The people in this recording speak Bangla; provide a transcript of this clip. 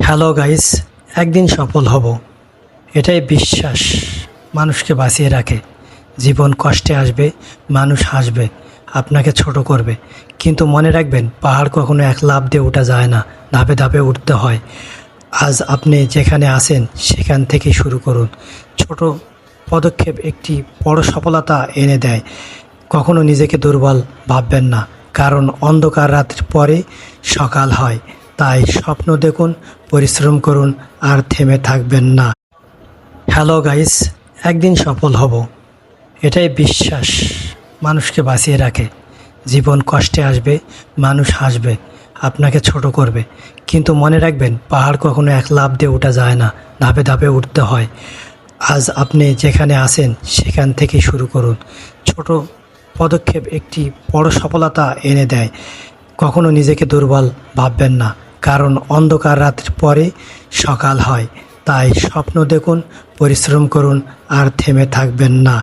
হ্যালো গাইস, একদিন সফল হব এটাই বিশ্বাস মানুষকে বাঁচিয়ে রাখে। জীবন কষ্টে আসবে, মানুষ হাসবে, আপনাকে ছোট করবে, কিন্তু মনে রাখবেন পাহাড় কখনো এক লাফ দিয়ে ওঠা যায় না, ধাপে ধাপে উঠতে হয়। আজ আপনি যেখানে আছেন সেখান থেকেই শুরু করুন। ছোট পদক্ষেপ একটি বড় সফলতা এনে দেয়। কখনো নিজেকে দুর্বল ভাববেন না, কারণ অন্ধকার রাতের পরে সকাল হয়। তাই স্বপ্ন দেখুন, পরিশ্রম করুন, আর থেমে থাকবেন না। হ্যালো গাইস, একদিন সফল হব এটাই বিশ্বাস মানুষকে বাঁচিয়ে রাখে। জীবন কষ্টে আসবে, মানুষ হাসবে, আপনাকে ছোট করবে, কিন্তু মনে রাখবেন পাহাড় কখনো এক লাফ দিয়ে ওঠা যায় না, ধাপে ধাপে উঠতে হয়। আজ আপনি যেখানে আছেন সেখান থেকেই শুরু করুন। ছোট পদক্ষেপ একটি বড় সফলতা এনে দেয়। কখনো নিজেকে দুর্বল ভাববেন না, কারণ অন্ধকার রাতের পরে সকাল হয়। তাই স্বপ্ন দেখুন, পরিশ্রম করুন, আর থেমে থাকবেন না।